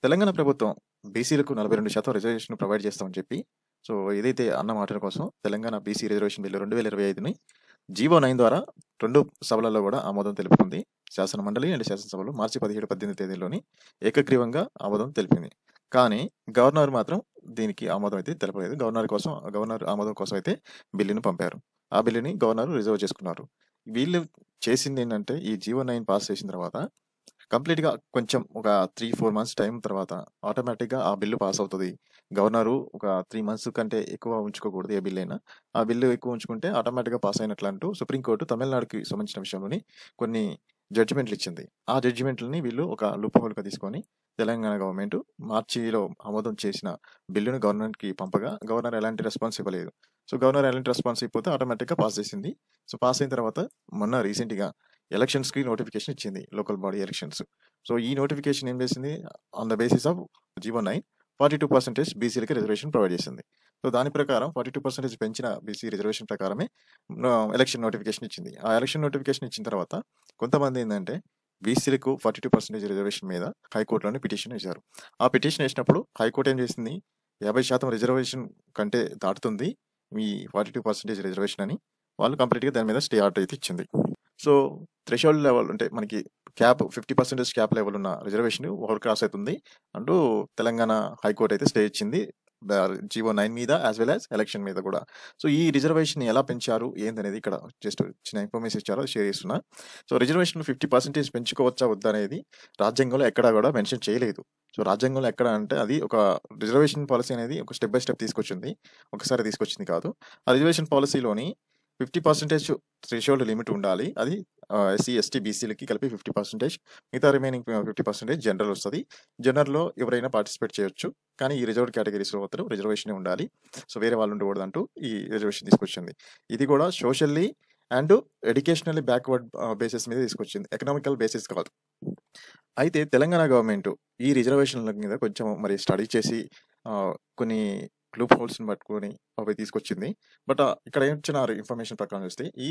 తెలంగాణ ప్రభుత్వం బీసీలకు 42% reservation provide చేస్తామని చెప్పి, ఏదైతే అన్న మాటల కోసం తెలంగాణ బీసీ రిజర్వేషన్ బిల్లు 2025ని జీవో 9 ద్వారా 2 సభలలో కూడా ఆమోదం తెలుపుకుంది. శాసన మండలి అండ్ శాసనసభలో మార్చి 17, 18 తేదీల్లోని ఏకగ్రీవంగా ఆమోదం తెలిపింది. కానీ గవర్నర్ మాత్రం దీనికి ఆమోదం అయితే తెలపలేదు. గవర్నర్ ఆమోదం కోసం అయితే బిల్లును పంపారు. ఆ బిల్లుని గవర్నర్ రిజర్వ్ చేసుకున్నారు. వీళ్ళు చేసింది ఏంటంటే, ఈ జీవో 9 పాస్ చేసిన తర్వాత కంప్లీట్‌గా కొంచెం ఒక 3, 4 మంత్స్ టైం తర్వాత ఆటోమేటిక్‌గా ఆ బిల్లు పాస్ అవుతది. గవర్నరు ఒక 3 మంత్స్ కంటే ఎక్కువ ఉంచుకోకూడదు ఏ బిల్లైనా. ఆ బిల్లు ఎక్కువ ఉంచుకుంటే ఆటోమేటిక్‌గా పాస్ అయినట్లు అంటూ సుప్రీంకోర్టు తమిళనాడుకి సంబంధించిన విషయంలోని కొన్ని జడ్జిమెంట్‌లిచ్చింది. ఆ జడ్జిమెంట్‌లని వీళ్ళు ఒక లూప్ హోల్‌గా తీసుకొని తెలంగాణ గవర్నమెంట్ మార్చిలో ఆమోదం చేసిన బిల్లును గవర్నర్‌కి పంపగా గవర్నర్ ఎలాంటి రెస్పాన్స్ ఇవ్వలేదు. గవర్నర్ ఎలాంటి రెస్పాన్స్ ఇవ్వకపోతే ఆటోమేటిక్‌గా పాస్ చేసింది. పాస్ అయిన తర్వాత మొన్న రీసెంట్‌గా ఎలక్షన్స్‌కి నోటిఫికేషన్ ఇచ్చింది. Local body elections. ఈ నోటిఫికేషన్ ఏం చేసింది? On the basis of GO 9 42% బీసీలకి రిజర్వేషన్ ప్రొవైడ్ చేసింది. దాని ప్రకారం 42% పెంచిన బీసీ రిజర్వేషన్ ప్రకారమే ఎలక్షన్ నోటిఫికేషన్ ఇచ్చింది. ఆ ఎలక్షన్ నోటిఫికేషన్ ఇచ్చిన తర్వాత కొంతమంది ఏందంటే బీసీలకు 42% రిజర్వేషన్ మీద హైకోర్టులోనే పిటిషన్ వేశారు. ఆ పిటిషన్ వేసినప్పుడు హైకోర్టు ఏం చేసింది? 50% రిజర్వేషన్ కంటే దాటుతుంది మీ 42% రిజర్వేషన్ అని వాళ్ళు కంప్లీట్‌గా దాని మీద స్టే ఆర్డర్ అయితే ఇచ్చింది. సో, థ్రెషోల్డ్ లెవెల్ అంటే మనకి 50% క్యాప్ లెవెల్ ఉన్న రిజర్వేషన్ ఓవర్ క్రాస్ అవుతుంది అంటూ తెలంగాణ హైకోర్టు అయితే స్టే ఇచ్చింది. జీవో 9 మీద యాస్ వెల్ యాస్ ఎలక్షన్ మీద కూడా. ఈ రిజర్వేషన్ ఎలా పెంచారు ఏందనేది ఇక్కడ జస్ట్ చిన్న ఇన్ఫర్మేషన్ ఇచ్చారో షేర్ చేస్తున్నా. రిజర్వేషన్ 50% పెంచుకోవచ్చా వద్దా అనేది రాజ్యాంగంలో ఎక్కడా కూడా మెన్షన్ చేయలేదు. రాజ్యాంగంలో ఎక్కడ అంటే అది ఒక రిజర్వేషన్ పాలసీ అనేది ఒక స్టెప్ బై స్టెప్ తీసుకొచ్చింది. ఒకసారి తీసుకొచ్చింది కాదు. ఆ రిజర్వేషన్ పాలసీలోని 50% థ్రెషోల్డ్ లిమిట్ ఉండాలి. అది ఎస్సీ, ఎస్టీ, బీసీలకి కలిపి 50%. మిగతా రిమైనింగ్ 50% జనరల్ వస్తది. జనరల్‌లో ఎవరైనా పార్టిసిపేట్ చేయొచ్చు. కానీ ఈ రిజర్వ్డ్ కేటగిరీస్‌లో మాత్రం రిజర్వేషనే ఉండాలి. వేరే వాళ్ళు ఉండకూడదంటూ ఈ రిజర్వేషన్ తీసుకొచ్చింది. ఇది కూడా socially and educationally backward basis మీద తీసుకొచ్చింది. ఎకనామికల్ బేసిస్ కాదు. అయితే తెలంగాణ గవర్నమెంట్ ఈ రిజర్వేషన్ల మీద కొంచెం మరి స్టడీ చేసి కొన్ని లూప్ హోల్స్‌ని పట్టుకొని అవి తీసుకొచ్చింది. బట్ ఇక్కడ ఏమిచ్చిన ఇన్ఫర్మేషన్ ప్రకారం చూస్తే ఈ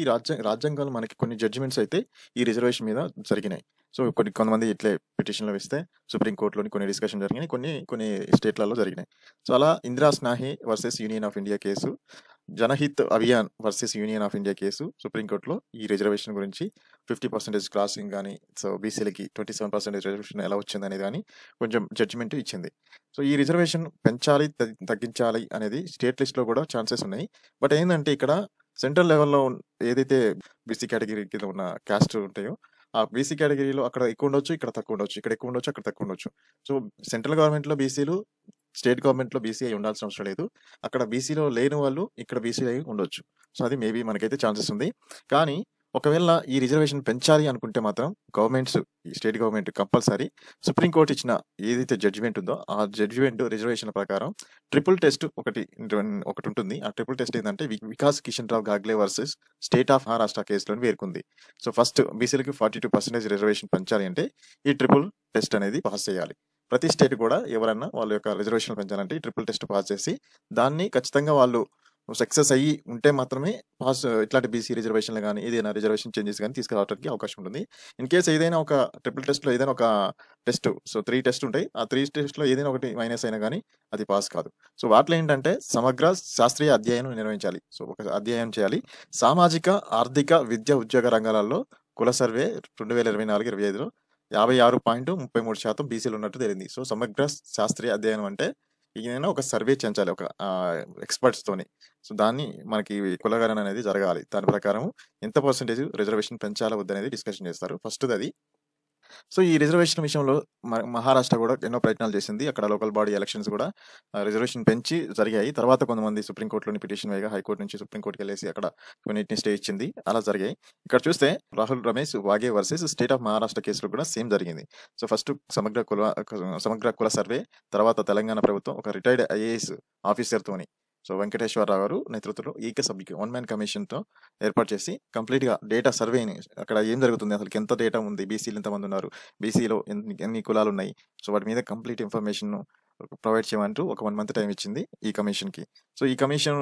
రాజ్యాంగంలో మనకి కొన్ని జడ్జిమెంట్స్ అయితే ఈ రిజర్వేషన్ మీద జరిగినాయి. కొంతమంది ఇట్లే పిటిషన్‌లు వేస్తే సుప్రీంకోర్టులోని కొన్ని డిస్కషన్ జరిగినాయి. కొన్ని స్టేట్‌లలో జరిగినాయి. అలా Indira Sawhney versus union of India case, Janhit Abhiyan versus union of India case సుప్రీంకోర్టులో ఈ రిజర్వేషన్ గురించి 50% క్రాసింగ్ గాని, బీసీలకి 27% రిజర్వేషన్ ఎలా వచ్చిందనేది గాని కొంచెం జడ్జిమెంట్ ఇచ్చింది. ఈ రిజర్వేషన్ పెంచాలి, తగ్గించాలి అనేది స్టేట్ లిస్ట్‌లో కూడా ఛాన్సెస్ ఉన్నాయి. బట్ ఏందంటే ఇక్కడ సెంట్రల్ లెవెల్‌లో ఏదైతే బీసీ కేటగిరీ కింద ఉన్న క్యాస్ట్ ఉంటాయో, ఆ బీసీ కేటగిరీలో అక్కడ ఎక్కువ ఉండొచ్చు, ఇక్కడ తక్కువ ఉండొచ్చు. ఇక్కడ ఎక్కువ ఉండొచ్చు, అక్కడ తక్కువ ఉండొచ్చు. సెంట్రల్ గవర్నమెంట్‌లో బీసీలు, స్టేట్ గవర్నమెంట్‌లో బీసీ అయి ఉండాల్సిన అవసరం లేదు. అక్కడ బీసీలో లేని వాళ్ళు ఇక్కడ బీసీ అయి ఉండొచ్చు. అది మేబీ మనకైతే ఛాన్సెస్ ఉంది. కానీ ఒకవేళ ఈ రిజర్వేషన్ పెంచాలి అనుకుంటే మాత్రం ఈ స్టేట్ గవర్నమెంట్ కంపల్సరీ సుప్రీంకోర్టు ఇచ్చిన ఏదైతే జడ్జిమెంట్ ఉందో ఆ జడ్జిమెంట్ రిజర్వేషన్ ప్రకారం ట్రిపుల్ టెస్ట్ ఒకటి ఉంటుంది. ఆ ట్రిపుల్ టెస్ట్ ఏంటంటే వికాస్ కిషన్ రావు గాగ్లే వర్సెస్ స్టేట్ ఆఫ్ మహారాష్ట్ర కేసులోని పేర్కొంది. ఫస్ట్ బీసీలకి 42% రిజర్వేషన్ పెంచాలి అంటే ఈ ట్రిపుల్ టెస్ట్ అనేది పాస్ చేయాలి. ప్రతి స్టేట్ కూడా ఎవరన్నా వాళ్ళ యొక్క రిజర్వేషన్ పెంచాలంటే ఈ ట్రిపుల్ టెస్ట్ పాస్ చేసి దాన్ని ఖచ్చితంగా వాళ్ళు సక్సెస్ అయ్యి ఉంటే మాత్రమే ఇట్లాంటి బీసీ రిజర్వేషన్లు కానీ ఏదైనా రిజర్వేషన్ చేంజెస్ కానీ తీసుకురావడానికి అవకాశం ఉంటుంది. ఇన్ కేస్ ఏదైనా ఒక ట్రిపుల్ టెస్ట్లో ఏదైనా ఒక టెస్ట్ 3 టెస్ట్ ఉంటాయి. ఆ 3 టెస్ట్లో ఏదైనా ఒకటి మైనస్ అయినా కానీ అది పాస్ కాదు. వాటిలో ఏంటంటే సమగ్ర శాస్త్రీయ అధ్యయనం నిర్వహించాలి. ఒక అధ్యయనం చేయాలి. సామాజిక, ఆర్థిక, విద్య, ఉద్యోగ రంగాలలో కుల సర్వే 2024-25లో 56.33% బీసీలు ఉన్నట్టు తెలిసింది. సమగ్ర శాస్త్రీయ అధ్యయనం అంటే ఈయన ఒక సర్వే చేయించాలి ఒక ఎక్స్పర్ట్స్ తోని. దాన్ని మనకి కులగణన అనేది జరగాలి. దాని ప్రకారం ఎంత పర్సెంటేజ్ రిజర్వేషన్ పెంచాలా వద్దనేది డిస్కషన్ చేస్తారు. ఫస్ట్‌ది అది. ఈ రిజర్వేషన్ విషయంలో మహారాష్ట్ర కూడా ఎన్నో ప్రయత్నాలు చేసింది. అక్కడ లోకల్ బాడీ ఎలక్షన్స్ కూడా రిజర్వేషన్ పెంచి జరిగాయి. తర్వాత కొంతమంది సుప్రీంకోర్టులోని పిటిషన్ వేయగా హైకోర్టు నుంచి సుప్రీంకోర్టుకి వెళ్ళేసి అక్కడ కొన్నిటిని స్టే ఇచ్చింది. అలా జరిగాయి. ఇక్కడ చూస్తే Rahul Ramesh Waghe versus state of Maharashtra కేసులో కూడా సేమ్ జరిగింది. ఫస్ట్ సమగ్ర కుల సర్వే, తర్వాత తెలంగాణ ప్రభుత్వం ఒక రిటైర్డ్ ఐఏఎస్ ఆఫీసర్ తోని వెంకటేశ్వరరావు గారు నేతృత్వంలో సభ్యుకి 1 మ్యాన్ కమిషన్‌తో ఏర్పాటు చేసి కంప్లీట్‌గా డేటా సర్వేని అక్కడ ఏం జరుగుతుంది, అసలు ఎంత డేటా ఉంది, బీసీలు ఎంతమంది ఉన్నారు, బీసీలో ఎన్ని కులాలు ఉన్నాయి, వాటి మీద కంప్లీట్ ఇన్ఫర్మేషన్ ప్రొవైడ్ చేయమంటూ ఒక 1 మంత్ టైం ఇచ్చింది ఈ కమిషన్‌కి. ఈ కమిషన్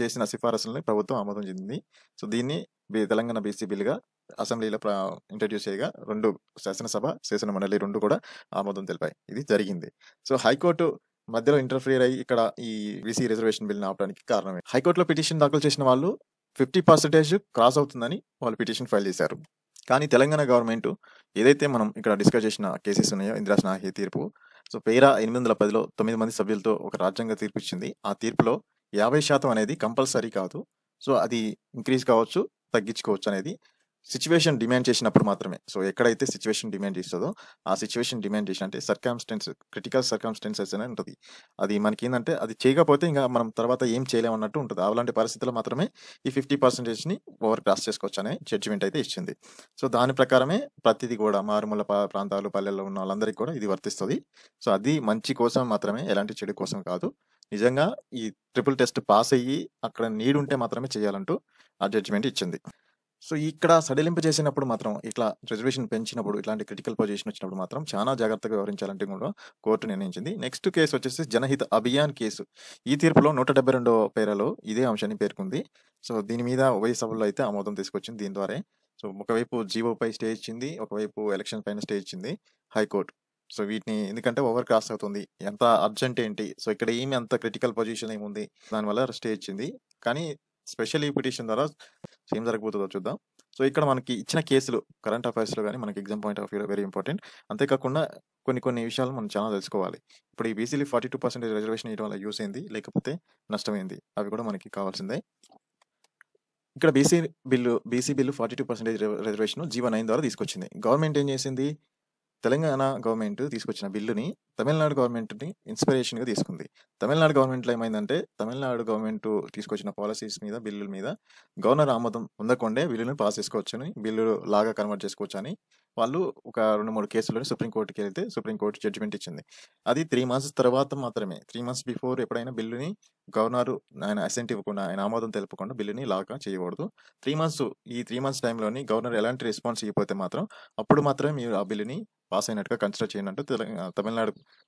చేసిన సిఫారసులని ప్రభుత్వం ఆమోదం చెందింది. దీన్ని తెలంగాణ బీసీ బిల్లుగా అసెంబ్లీలో ఇంట్రడ్యూస్ చేయగా 2 శాసనసభ, శాసన మండలి 2 కూడా ఆమోదం తెలిపాయి. ఇది జరిగింది. సో, హైకోర్టు మధ్యలో ఇంటర్ఫియర్ అయ్యి ఇక్కడ ఈ బీసీ రిజర్వేషన్ బిల్‌ని ఆపడానికి కారణమే. హైకోర్టులో పిటిషన్ దాఖలు చేసిన వాళ్ళు 50% క్రాస్ అవుతుందని వాళ్ళు పిటిషన్ ఫైల్ చేశారు. కానీ తెలంగాణ గవర్నమెంట్ ఏదైతే మనం ఇక్కడ డిస్కస్ చేసిన కేసెస్ ఉన్నాయో ఇందిరా స్నాహి తీర్పు, సో, పేరా 810లో 9 మంది సభ్యులతో ఒక రాజ్యాంగ తీర్పు ఇచ్చింది. ఆ తీర్పులో 50% అనేది కంపల్సరీ కాదు. సో, అది ఇంక్రీజ్ కావచ్చు, తగ్గించుకోవచ్చు అనేది సిట్యుయేషన్ డిమాండ్ చేసినప్పుడు మాత్రమే. సో, ఎక్కడైతే సిట్యుయేషన్ డిమాండ్ చేస్తదో ఆ సిట్యుయేషన్ డిమాండ్ చేసిన అంటే క్రిటికల్ సర్కమ్‌స్టాన్సెస్ అని ఉంటది. అది మనకేందంటే అది చేయకపోతే ఇంక మనం తర్వాత ఏం చేయలేమన్నట్టు ఉంటది. అలాంటి పరిస్థితుల్లో మాత్రమే ఈ 50%ని ఓవర్ క్రాస్ చేసుకోవచ్చనే జడ్జిమెంట్ అయితే ఇచ్చింది. సో, దాని ప్రకారమే ప్రతిది కూడా మారుమూల ప్రాంతాలు, పల్లెల్లో ఉన్న వాళ్ళందరికీ కూడా ఇది వర్తిస్తది. సో, అది మంచి కోసం మాత్రమే, ఎలాంటి చెడు కోసం కాదు. నిజంగా ఈ ట్రిపుల్ టెస్ట్ పాస్ అయ్యి అక్కడ నీడ్ ఉంటే మాత్రమే చేయాలంటూ ఆ జడ్జిమెంట్ ఇచ్చింది. సో, ఇక్కడ సడలింపు చేసినప్పుడు మాత్రం ఇట్లా రిజర్వేషన్ పెంచినప్పుడు ఇట్లాంటి క్రిటికల్ పొజిషన్ వచ్చినప్పుడు మాత్రం చాలా జాగ్రత్తగా వ్యవహరించాలంటే కూడా కోర్టు నిర్ణయించింది. నెక్స్ట్ కేసు వచ్చేసి జనహిత అభియాన్ కేసు. ఈ తీర్పులో 172వ పేరాలో ఇదే అంశాన్ని పేర్కొంది. సో, దీని మీద ఉభయ సభల్లో అయితే ఆమోదం తీసుకొచ్చింది దీని ద్వారే. సో, ఒకవైపు జీవోపై స్టే ఇచ్చింది, ఒకవైపు ఎలక్షన్ పైన స్టే ఇచ్చింది హైకోర్టు. సో, వీటిని ఎందుకంటే ఓవర్ క్రాస్ అవుతుంది. ఎంత అర్జెంట్ ఏంటి? సో, ఇక్కడ ఏమి అంత క్రిటికల్ పొజిషన్ ఏముంది? దానివల్ల స్టే ఇచ్చింది. కానీ స్పెషల్ ఈ పిటిషన్ ద్వారా ఏం జరగబోతుందో చూద్దాం. సో, ఇక్కడ మనకి ఇచ్చిన కేసులు కరెంట్ అఫైర్స్‌లో గాని మనకి ఎగ్జామ్ పాయింట్ ఆఫ్ వ్యూలో వెరీ ఇంపార్టెంట్. అంతేకాకుండా కొన్ని విషయాలు మనం చాలా తెలుసుకోవాలి. ఇప్పుడు ఈ బీసీలు 42% రిజర్వేషన్ ఇవ్వడం వల్ల యూజ్ ఏంది? లేకపోతే నష్టమేంది? అవి కూడా మనకి కావాల్సిందే. ఇక్కడ బీసీ బిల్లు 42% రిజర్వేషన్ జీవో 9 ద్వారా తీసుకొచ్చింది. గవర్నమెంట్ ఏం చేసింది? తెలంగాణ గవర్నమెంట్ తీసుకొచ్చిన బిల్లుని తమిళనాడు గవర్నమెంట్‌ని ఇన్స్పిరేషన్‌గా తీసుకుంది. తమిళనాడు గవర్నమెంట్‌లో ఏమైందంటే, తమిళనాడు గవర్నమెంట్ తీసుకొచ్చిన పాలిసీస్ మీద, బిల్లుల మీద గవర్నర్ ఆమోదం పొందకుండే బిల్లుని పాస్ చేసుకోవచ్చని, బిల్లు లాగా కన్వర్ట్ చేసుకోవచ్చని వాళ్ళు ఒక 2, 3 కేసులని సుప్రీం కోర్ట్‌కెళ్తే సుప్రీం కోర్ట్ జడ్జిమెంట్ ఇచ్చింది. అది 3 మంత్స్ తర్వాత మాత్రమే. 3 మంత్స్ బిఫోర్ ఎప్పుడైనా బిల్లుని గవర్నరు ఆయన అసెంట్ ఇవ్వకుండా, ఆయన ఆమోదం తెలపకుండా బిల్లుని లాగా చేయకూడదు. 3 మంత్స్ టైంలోని గవర్నర్ ఎలాంటి రెస్పాన్స్ ఇవ్వకపోతే మాత్రం అప్పుడు మాత్రమే మీరు ఆ బిల్లుని పాస్ అయినట్టుగా కన్సిడర్ చేయండి అంటూ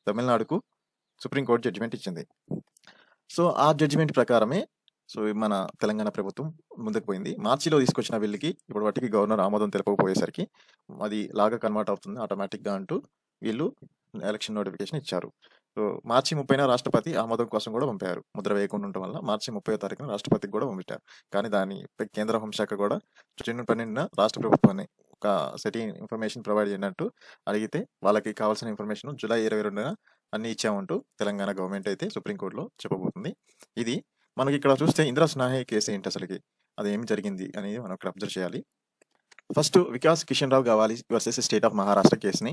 తమిళనాడుకు సుప్రీం కోర్ట్ జడ్జిమెంట్ ఇచ్చింది. సో, ఆ జడ్జిమెంట్ ప్రకారమే మన తెలంగాణ ప్రభుత్వం ముందుకు పోయింది. మార్చిలో తీసుకొచ్చిన బిల్లుకి ఇప్పటి మట్టికి గవర్నర్ ఆమోదం తెలపకపోయేసరికి అది లాగా కన్వర్ట్ అవుతుంది ఆటోమేటిక్‌గా అంటూ వీళ్ళు ఎలక్షన్ నోటిఫికేషన్ ఇచ్చారు. సో, మార్చి 30న రాష్ట్రపతి ఆమోదం కోసం కూడా పంపారు. ముద్ర వేయకుండా ఉండటం వల్ల మార్చి 30వ తారీఖున రాష్ట్రపతికి కూడా పంపించారు. కానీ దానిపై కేంద్ర హోంశాఖ కూడా జూన్ 12న రాష్ట్ర ప్రభుత్వాన్ని ఒక సెటింగ్ ఇన్ఫర్మేషన్ ప్రొవైడ్ చేయనట్టు అడిగితే వాళ్ళకి కావాల్సిన ఇన్ఫర్మేషన్ జూలై 22న అన్నీ ఇచ్చామంటూ తెలంగాణ గవర్నమెంట్ అయితే సుప్రీం కోర్ట్‌లో చెప్పబోతుంది. ఇది మనకి ఇక్కడ చూస్తే ఇందిరా స్నాహి కేసు ఏంటి అసలకి? అది ఏమి జరిగింది అనేది మనం ఇక్కడ అబ్జర్వ్ చేయాలి. First Vikas Kishan Rao Gawali versus state of Maharashtra కేసుని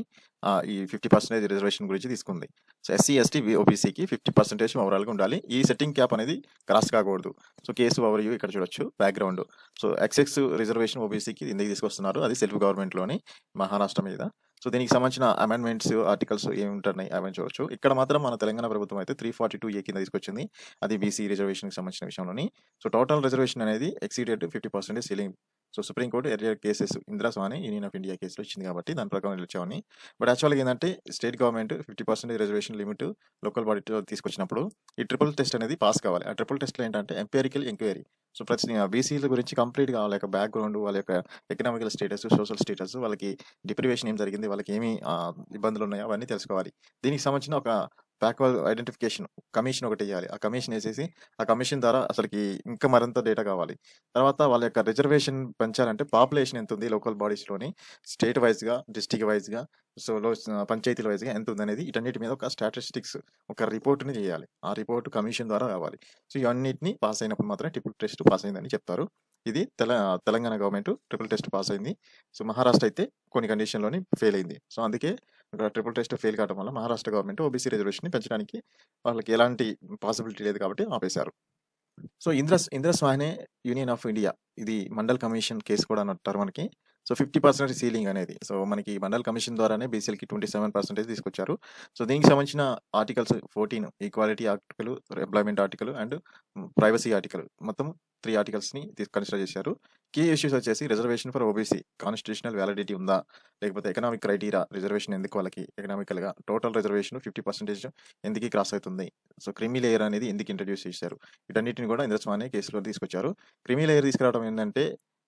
ఈ 50% రిజర్వేషన్ గురించి తీసుకుంది. సో, ఎస్సీ, ఎస్టీ, ఓబీసీకి 50% ఓవరాల్‌గా ఉండాలి. ఈ సెట్టింగ్ క్యాప్ అనేది క్రాస్ కాకూడదు. సో, కేసు ఓవర్‌వ్యూ ఇక్కడ చూడొచ్చు బ్యాక్‌గ్రౌండ్. సో, ఎక్సెస్ రిజర్వేషన్ ఓబీసీకి ఎందుకు తీసుకొస్తున్నారు? అది సెల్ఫ్ గవర్నమెంట్‌లోని మహారాష్ట్ర మీద. సో, దీనికి సంబంధించిన అమెండ్మెంట్స్, ఆర్టికల్స్ ఏమి ఉంటున్నాయి అవన్నీ చూడొచ్చు. ఇక్కడ మాత్రం మన తెలంగాణ ప్రభుత్వం అయితే 342A కింద తీసుకొచ్చింది. అది బీసీ రిజర్వేషన్‌కి సంబంధించిన విషయంలోని. సో, టోటల్ రిజర్వేషన్ అనేది exceeded 50% ceiling. So, supreme court earlier cases Indira Swamy union of India కేసులో ఇచ్చింది కాబట్టి దాని ప్రకారం నిలిచామని. బట్ యాక్చువల్‌గా ఏందంటే state government 50% reservation limit local బాడీలో తీసుకొచ్చినప్పుడు ఈ ట్రిపుల్ టెస్ట్ అనేది పాస్ కావాలి. ఆ ట్రిపుల్ టెస్ట్‌లో ఏంటంటే ఎంపిరికల్ ఎంక్వైరీ. సో, బీసీల గురించి కంప్లీట్‌గా వాళ్ళ యొక్క బ్యాక్‌గ్రౌండ్, వాళ్ళ యొక్క ఎకనామికల్ స్టేటస్, సోషల్ స్టేటస్, వాళ్ళకి డిప్రివేషన్ ఏం జరిగింది, వాళ్ళకి ఏమి ఇబ్బందులున్నాయో అవన్నీ తెలుసుకోవాలి. దీనికి సంబంధించిన ఒక బ్యాక్వర్డ్ ఐడెంటిఫికేషన్ కమిషన్ ఒకటెయ్యాలి. ఆ కమిషన్ ఏసేసి, ఆ కమిషన్ ద్వారా అసలకి ఇంకా మరింత డేటా కావాలి. తర్వాత వాళ్ళ యొక్క రిజర్వేషన్ పెంచాలంటే పాపులేషన్ ఎంతుంది లోకల్ బాడీస్‌లోని, స్టేట్ వైస్‌గా, డిస్ట్రిక్ట్ వైస్‌గా, సో, పంచాయతీల వైస్‌గా ఎంతుందనేది వీటన్నిటి మీద ఒక స్టాటిస్టిక్స్ ఒక రిపోర్ట్‌ని చేయాలి. ఆ రిపోర్ట్ కమిషన్ ద్వారా రావాలి. సో, ఇవన్నిటిని పాస్ అయినప్పుడు మాత్రమే ట్రిపుల్ టెస్ట్ పాస్ అయిందని చెప్తారు. ఇది Telangana government triple test pass అయింది. సో, మహారాష్ట్ర అయితే కొన్ని కండిషన్‌లోని ఫెయిల్ అయింది. సో, అందుకే ఇక్కడ ట్రిపుల్ టెస్ట్ ఫెయిల్ కావడం వల్ల మహారాష్ట్ర గవర్నమెంట్ ఓబీసీ రిజర్వేషన్‌ని పెంచడానికి వాళ్ళకి ఎలాంటి పాసిబిలిటీ లేదు కాబట్టి ఆపేశారు. So, Indira Sawhney union of India ఇది మండల్ కమిషన్ కేసు కూడా అంటారు మనకి. సో, 50% సీలింగ్ అనేది. సో, మనకి మండల్ కమిషన్ ద్వారానే బీసీలకి 27% తీసుకొచ్చారు. సో, దీనికి సంబంధించిన articles 14 equality article, employment article and privacy article మొత్తం 3 ఆర్టికల్స్‌ని కన్సిడర్ చేశారు. కీ ఇష్యూస్ వచ్చేసి reservation for OBC constitutional validity ఉందా? లేకపోతే ఎకనామిక్ క్రైటీరియా రిజర్వేషన్ ఎందుకు వాళ్ళకి ఎకనామికల్‌గా టోటల్ రిజర్వేషన్ 50% ఎందుకు క్రాస్ అవుతుంది? సో, క్రిమీ లేయర్ అనేది ఎందుకు ఇంట్రడ్యూస్ చేశారు? వీటన్నిటిని కూడా ఇందిరా స్వాహ్నే కేసులో తీసుకొచ్చారు. క్రిమీ లేయర్ తీసుకురావడం ఏందంటే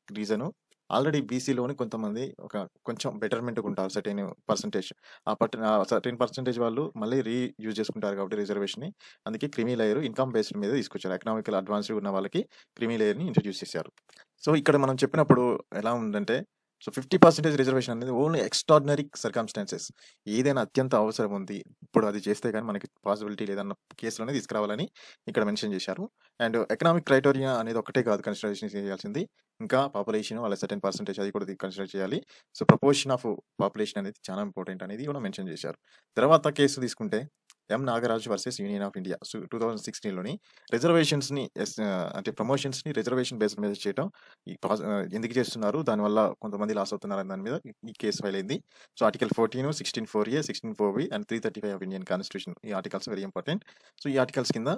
రీజను ఆల్రెడీ బీసీలోని కొంతమంది కొంచెం బెటర్‌మెంట్‌గా ఉంటారు సర్టెన్ పర్సెంటేజ్. సర్టెన్ పర్సెంటేజ్ వాళ్ళు మళ్ళీ యూజ్ చేసుకుంటారు కాబట్టి రిజర్వేషన్‌ని. అందుకే క్రిమీ లేయర్ ఇన్‌కమ్ బేస్డ్ మీద తీసుకొచ్చారు. ఎకనామికల్ అడ్వాన్స్‌డ్ ఉన్న వాళ్ళకి క్రిమీ లేయర్‌ని ఇంట్రొడ్యూస్ చేశారు. సో, ఇక్కడ మనం చెప్పినప్పుడు ఎలా ఉందంటే, సో, 50% రిజర్వేషన్ అనేది ఓన్లీ ఎక్స్ట్రార్డినరీ సర్కమ్‌స్టాన్సెస్. ఏదైనా అత్యంత అవసరం ఉంది. ఇప్పుడు అది చేస్తే గాని మనకి పాసిబిలిటీ లేదన్న కేస్‌లోనే తీసుకురావాలని ఇక్కడ మెన్షన్ చేశారు. అండ్ ఎకనామిక్ క్రైటీరియా అనేది ఒక్కటే కాదు కన్సిడరేషన్ చేయాల్సింది. ఇంకా పాపులేషన్ వాళ్ళ సర్టెన్ పర్సెంటేజ్ అది కూడా కన్సిడర్ చేయాలి. సో, ప్రపోర్షన్ ఆఫ్ పాపులేషన్ అనేది చాలా ఇంపార్టెంట్ అనేది కూడా మెన్షన్ చేశారు. తర్వాత కేసు తీసుకుంటే M. Nagaraju versus union of India. 2016లోని రిజర్వేషన్స్‌ని అంటే ప్రమోషన్స్‌ని రిజర్వేషన్ బేస్డ్ మీద చేయటం ఎందుకు చేస్తున్నారు? దానివల్ల కొంతమంది లాస్ అవుతున్నారనే దాని మీద ఈ కేసు ఫైల్ అయింది. So, article 14, 16(4)(a), 16(4)(b) and 335 of Indian constitution. ఈ ఆర్టికల్స్ వెరీ ఇంపార్టెంట్. సో, ఈ ఆర్టికల్స్ కింద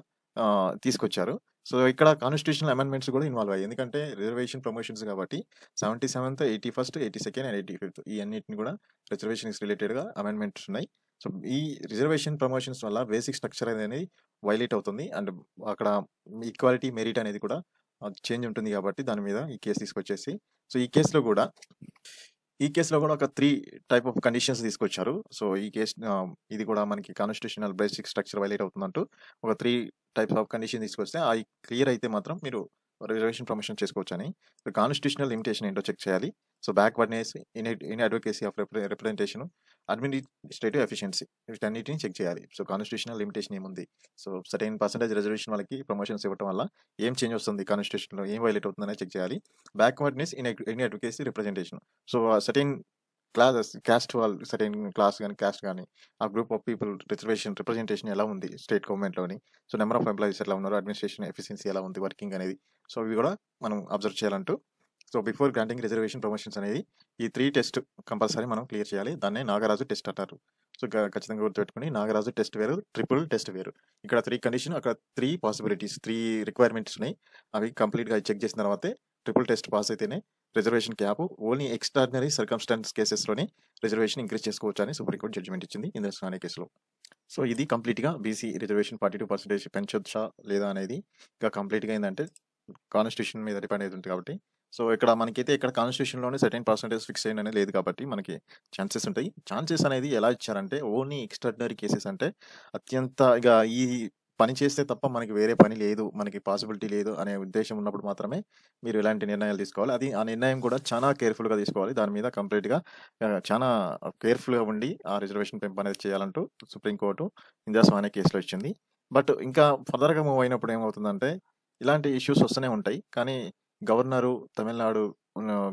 తీసుకొచ్చారు. సో, ఇక్కడ కాన్స్టిట్యూషనల్ అమెండ్మెంట్స్ కూడా ఇన్వాల్వ్ అయ్యాయి. ఎందుకంటే రిజర్వేషన్ ప్రమోషన్స్ కాబట్టి 77th, 81st, 82nd and 85th ఈ అన్నిటిని కూడా రిజర్వేషన్‌కి రిలేటెడ్‌గా అమెండ్మెంట్స్ ఉన్నాయి. సో, ఈ రిజర్వేషన్ ప్రమోషన్స్ వల్ల బేసిక్ స్ట్రక్చర్ అనేది వైలేట్ అవుతుంది. అండ్ అక్కడ ఈక్వాలిటీ, మెరిట్ అనేది కూడా చేంజ్ ఉంటుంది కాబట్టి దాని మీద ఈ కేసు తీసుకొచ్చేసి, సో, ఈ కేసులో కూడా ఒక 3 టైప్ ఆఫ్ కండిషన్స్ తీసుకొచ్చారు. సో, ఇది కూడా మనకి కాన్స్టిట్యూషనల్ బేసిక్ స్ట్రక్చర్ వైలేట్ అవుతుందంటూ ఒక 3 టైప్స్ ఆఫ్ కండిషన్ తీసుకొస్తే అవి క్లియర్ అయితే మాత్రం మీరు రిజర్వేషన్ ప్రమోషన్ చేసుకోవచ్చని. సో, కాన్స్టిట్యూషనల్ లిమిటేషన్ ఏంటో చెక్ చేయాలి. So, backwardness, advocacy of representation, administrative efficiency వీటన్నిటిని చెక్ చేయాలి. సో, కాన్స్టిట్యూషనల్ లిమిటేషన్ ఏముంది? సో, సర్టెన్ పర్సెంటేజ్ రిజర్వేషన్ వాళ్ళకి ప్రమోషన్స్ ఇవ్వటం వల్ల ఏం చేంజ్ వస్తుంది కాన్స్టిట్యూషన్‌లో, ఏం వైలేట్ అవుతుందనేది చెక్ చేయాలి. Backwardness in advocacy representation. So, certain caste వాళ్ళు సర్టెన్ క్లాస్ గాని, క్యాస్ట్ గాని, ఆ గ్రూప్ ఆఫ్ పీపుల్ రిప్రజెంటేషన్ ఎలా ఉంది స్టేట్ గవర్నమెంట్‌లోని. సో, నెంబర్ ఆఫ్ ఎంప్లాయీస్ ఎలా ఉన్నారు, అడ్మినిస్ట్రేషన్ ఎఫిషియన్సీ ఎలా ఉంది, వర్కింగ్ అనేది. సో, ఇవి కూడా మనం అబ్జర్వ్ చేయాలంటూ. So, before granting reservation promotions అనేది ఈ 3 టెస్ట్ కంపల్సరీ మనం క్లియర్ చేయాలి. దాన్నే నాగరాజు టెస్ట్ అంటారు. సో, ఖచ్చితంగా గుర్తుపెట్టుకొని నాగరాజు టెస్ట్ వేరు, ట్రిపుల్ టెస్ట్ వేరు. ఇక్కడ 3 కండిషన్, అక్కడ 3 పాసిబిలిటీస్, 3 రిక్వైర్మెంట్స్ ఉన్నాయి. అవి కంప్లీట్‌గా చెక్ చేసిన తర్వాతే ట్రిపుల్ టెస్ట్ పాస్ అయితేనే reservation cap only extraordinary circumstance కేసెస్‌లోనే రిజర్వేషన్ ఇంక్రీజ్ చేసుకోవచ్చని సుప్రీంకోర్టు జడ్జిమెంట్ ఇచ్చింది ఇందిరాగాంధీ కేసులో. సో, ఇది కంప్లీట్‌గా బీసీ రిజర్వేషన్ 42% పెంచొచ్చా లేదా అనేది ఇంకా కంప్లీట్‌గా ఏందంటే కాన్స్టిట్యూషన్ మీద డిపెండ్ అయి ఉంటుంది కాబట్టి. సో, ఇక్కడ మనకైతే ఇక్కడ కాన్స్టిట్యూషన్‌లోనే సర్టెన్ పర్సెంటేజ్ ఫిక్స్ అయ్యిందనేది లేదు కాబట్టి మనకి ఛాన్సెస్ ఉంటాయి. ఛాన్సెస్ అనేది ఎలా ఇచ్చారంటే ఓన్లీ ఎక్స్ట్రార్డినరీ కేసెస్ అంటే అత్యంత ఈ పని చేస్తే తప్ప మనకి వేరే పని లేదు, మనకి పాసిబిలిటీ లేదు అనే ఉద్దేశ్యం ఉన్నప్పుడు మాత్రమే మీరు ఇలాంటి నిర్ణయాలు తీసుకోవాలి. ఆ నిర్ణయం కూడా చాలా కేర్‌ఫుల్‌గా తీసుకోవాలి. దాని మీద కంప్లీట్‌గా చానా కేర్‌ఫుల్‌గా ఉండి ఆ రిజర్వేషన్ పెంపు అనేది చేయాలంటూ సుప్రీంకోర్టు ఇందిరాస్వామి కేసులో ఇచ్చింది. బట్ ఇంకా ఫర్దర్‌గా మూవ్ అయినప్పుడు ఏమవుతుందంటే ఇలాంటి ఇష్యూస్ వస్తూనే ఉంటాయి. కానీ గవర్నరు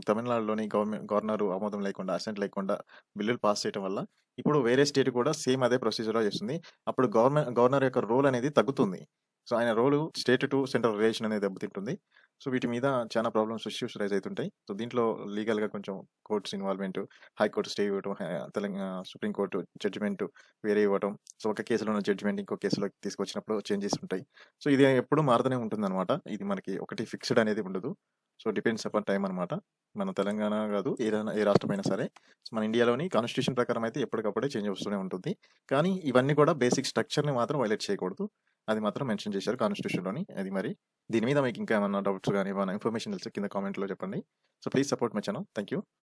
తమిళనాడులోని గవర్నరు ఆమోదం లేకుండా, అసెంట్ లేకుండా బిల్లులు పాస్ చేయటం వల్ల ఇప్పుడు వేరే స్టేట్ కూడా సేమ్ అదే ప్రొసీజర్‌లో చేస్తుంది. అప్పుడు గవర్నర్ యొక్క రోల్ అనేది తగ్గుతుంది. సో, ఆయన రోలు స్టేట్ టు సెంట్రల్ రిలేషన్ అనేది దెబ్బతింటుంది. సో, వీటి మీద చాలా ఇష్యూస్ రైజ్ అవుతుంటాయి. సో, దీంట్లో లీగల్‌గా కొంచెం కోర్ట్స్ ఇన్వాల్వ్‌మెంట్, హైకోర్టు స్టే ఇవ్వటం, సుప్రీంకోర్టు జడ్జిమెంట్ వేరే ఇవ్వటం. సో, ఒక కేసులో ఉన్న జడ్జిమెంట్ ఇంకో కేసులోకి తీసుకొచ్చినప్పుడు చేంజెస్ ఉంటాయి. సో, ఇది ఎప్పుడూ మారుతూనే ఉంటుందన్నమాట. ఇది మనకి ఒకటి ఫిక్స్‌డ్ అనేది ఉండదు. సో, డిపెండ్స్ అపాన్ టైమ్ అనమాట. మన తెలంగాణ కాదు, ఏ రాష్ట్రమైనా సరే. సో, మన ఇండియాలోని కాన్స్టిట్యూషన్ ప్రకారం అయితే ఎప్పటికప్పుడే చేంజ్ వస్తూనే ఉంటుంది. కానీ ఇవన్నీ కూడా బేసిక్ స్ట్రక్చర్‌ని మాత్రం వైలేట్ చేయకూడదు. అది మాత్రం మెన్షన్ చేశారు కాన్స్టిట్యూషన్‌లోని. అది మరి. దీని మీద మీకు ఇంకా ఏమన్నా డౌట్స్ గాని, ఏమన్నా ఇన్ఫర్మేషన్ తెలిస్తే కింద కామెంట్‌లో చెప్పండి. So, please support my channel. Thank you.